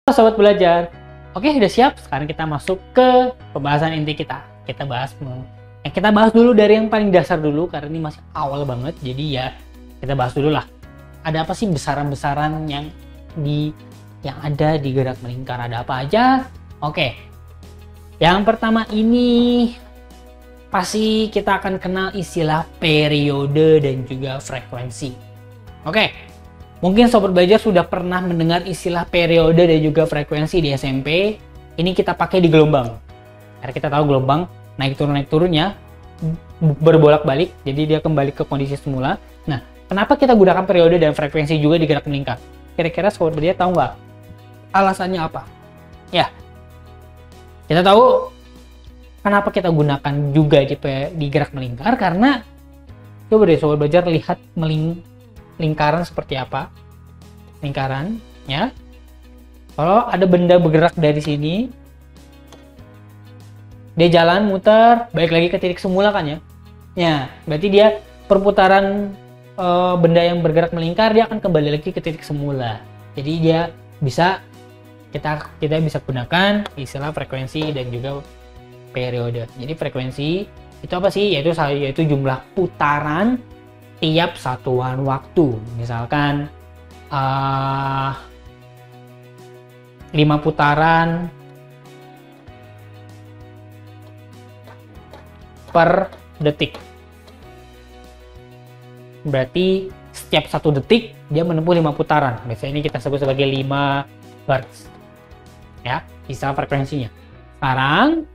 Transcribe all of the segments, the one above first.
Sobat belajar, oke udah siap? Sekarang kita masuk ke pembahasan inti kita. Kita bahas dulu dari yang paling dasar dulu karena ini masih awal banget. Jadi ya kita bahas dulu lah. Ada apa sih besaran-besaran yang ada di gerak melingkar? Ada apa aja? Oke. Yang pertama ini pasti kita akan kenal istilah periode dan juga frekuensi. Oke. Mungkin sobat belajar sudah pernah mendengar istilah periode dan juga frekuensi di SMP. Ini kita pakai di gelombang. Karena kita tahu gelombang naik turunnya berbolak-balik, jadi dia kembali ke kondisi semula. Nah, kenapa kita gunakan periode dan frekuensi juga di gerak melingkar? Kira-kira sobat belajar tahu nggak alasannya apa? Ya, kita tahu kenapa kita gunakan juga di gerak melingkar, karena coba deh sobat belajar lihat lingkaran seperti apa. Lingkaran ya, kalau ada benda bergerak dari sini, dia jalan muter balik lagi ke titik semula kan ya, berarti dia perputaran benda yang bergerak melingkar, dia akan kembali lagi ke titik semula. Jadi dia bisa kita bisa gunakan istilah frekuensi dan juga periode. Jadi frekuensi itu apa sih? Yaitu jumlah putaran tiap satuan waktu. Misalkan 5 putaran per detik. Berarti setiap 1 detik dia menempuh 5 putaran. Biasanya ini kita sebut sebagai 5 Hz. Ya, istilah frekuensinya. Sekarang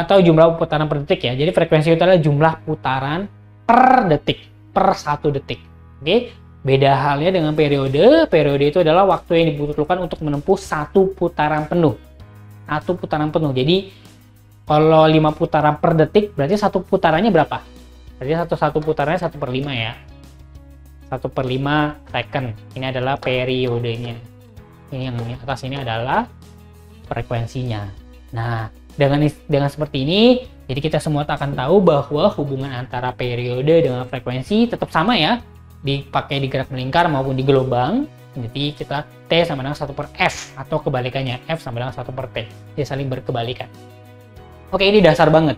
atau jumlah putaran per detik ya. Jadi frekuensi itu adalah jumlah putaran per detik, per 1 detik. Oke, beda halnya dengan periode. Periode itu adalah waktu yang dibutuhkan untuk menempuh 1 putaran penuh. 1 putaran penuh. Jadi kalau 5 putaran per detik, berarti 1 putarannya berapa? Berarti satu putarannya 1/5 ya. 1/5 second. Ini adalah periodenya. Ini yang atas ini adalah frekuensinya. Nah, dengan seperti ini, jadi kita semua akan tahu bahwa hubungan antara periode dengan frekuensi tetap sama ya, dipakai di gerak melingkar maupun di gelombang. Jadi kita T sama dengan 1/F atau kebalikannya, F sama dengan 1/T. Dia saling berkebalikan. Oke, ini dasar banget.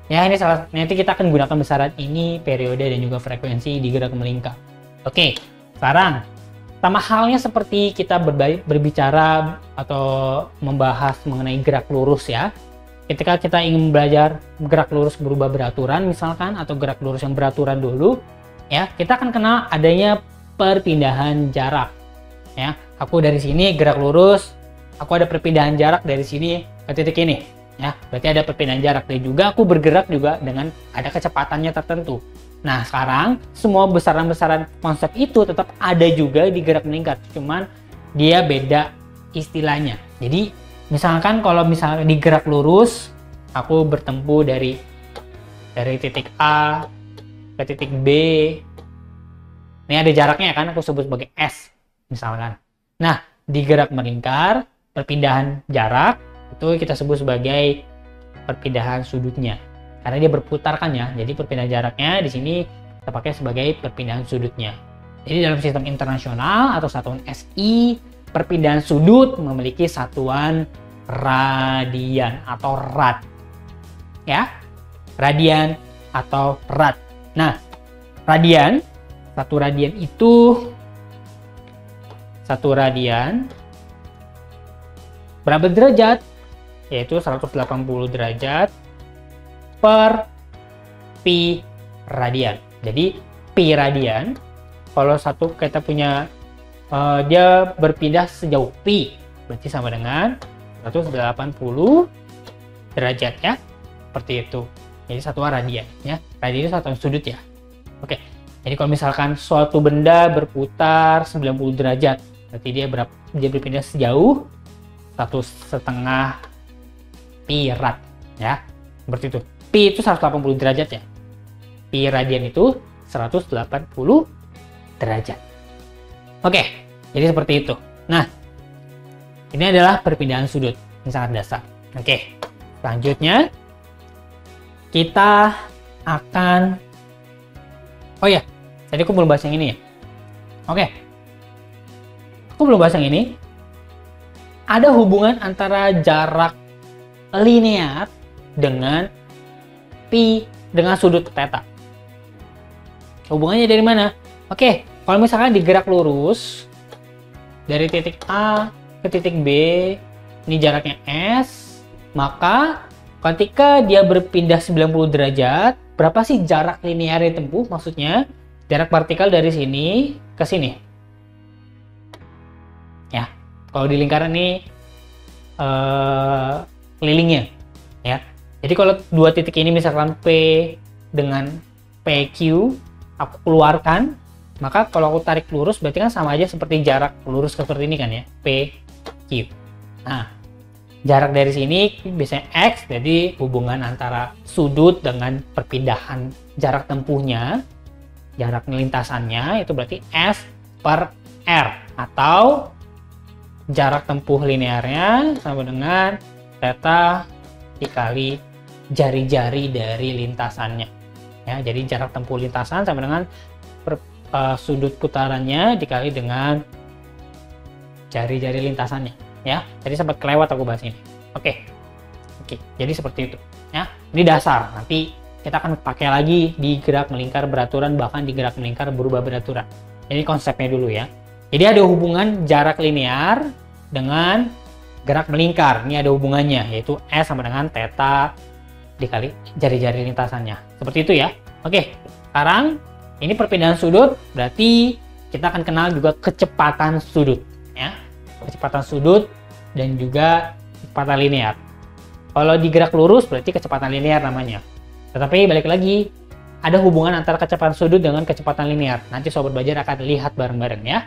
Ya, nanti kita akan gunakan besaran ini, periode dan juga frekuensi di gerak melingkar. Oke, sekarang sama halnya seperti kita berbicara atau membahas mengenai gerak lurus ya. Ketika kita ingin belajar gerak lurus berubah beraturan misalkan, atau gerak lurus yang beraturan dulu ya, kita akan kenal adanya perpindahan jarak ya. Aku dari sini gerak lurus, aku ada perpindahan jarak dari sini ke titik ini ya, berarti ada perpindahan jarak. Dan juga aku bergerak juga dengan ada kecepatannya tertentu. Nah, sekarang semua besaran-besaran konsep itu tetap ada juga di gerak melingkar, cuman dia beda istilahnya. Jadi misalkan kalau misalnya di gerak lurus, aku bertempuh dari titik A ke titik B. Ini ada jaraknya kan, aku sebut sebagai S misalkan. Nah, di gerak melingkar, perpindahan jarak itu kita sebut sebagai perpindahan sudutnya. Karena dia berputar kan ya, jadi perpindahan jaraknya di sini kita pakai sebagai perpindahan sudutnya. Jadi dalam sistem internasional atau satuan SI, perpindahan sudut memiliki satuan radian atau rad. Ya, radian atau rad. Nah, radian, satu radian berapa derajat? Yaitu 180 derajat per pi radian. Jadi pi radian, kalau kita punya dia berpindah sejauh pi, berarti sama dengan 180 derajat ya, seperti itu. Jadi satuan radian ya, radian itu satuan sudut ya. Oke, jadi kalau misalkan suatu benda berputar 90 derajat, berarti dia berpindah sejauh 1,5 pi rad ya, seperti itu. Pi itu 180 derajat ya, pi radian itu 180 derajat. Oke, jadi seperti itu. Nah, ini adalah perpindahan sudut yang sangat dasar. Oke, selanjutnya kita akan, oh ya, tadi aku belum bahas yang ini ya. Oke, aku belum bahas yang ini. ada hubungan antara jarak linear dengan sudut theta. Hubungannya dari mana? Oke, kalau misalkan digerak lurus dari titik A ke titik B, ini jaraknya S, maka ketika dia berpindah 90 derajat, berapa sih jarak linear yang ditempuh? Maksudnya, jarak vertikal dari sini ke sini. Ya, kalau di lingkaran ini kelilingnya, ya. Jadi kalau dua titik ini misalkan P dengan PQ, aku keluarkan, maka kalau aku tarik lurus berarti kan sama aja seperti jarak lurus seperti ini kan ya, PQ. Nah, jarak dari sini biasanya X, jadi hubungan antara sudut dengan perpindahan jarak tempuhnya, jarak lintasannya itu berarti S per R, atau jarak tempuh linearnya sama dengan theta dikali jari-jari dari lintasannya. Ya, jadi jarak tempuh lintasan sama dengan sudut putarannya dikali dengan jari-jari lintasannya. Ya, jadi sempat kelewat aku bahas ini. Oke, jadi seperti itu. Ya, ini dasar. Nanti kita akan pakai lagi di gerak melingkar beraturan, bahkan di gerak melingkar berubah beraturan. Ini konsepnya dulu ya. Jadi ada hubungan jarak linear dengan gerak melingkar. Ini ada hubungannya, yaitu S sama dengan theta dikali jari-jari lintasannya. Seperti itu ya. Oke, sekarang ini perpindahan sudut, berarti kita akan kenal juga kecepatan sudut. Ya, kecepatan sudut dan juga kecepatan linear. Kalau di gerak lurus berarti kecepatan linear namanya. Tetapi balik lagi, ada hubungan antara kecepatan sudut dengan kecepatan linear. Nanti Sobat Belajar akan lihat bareng-bareng ya.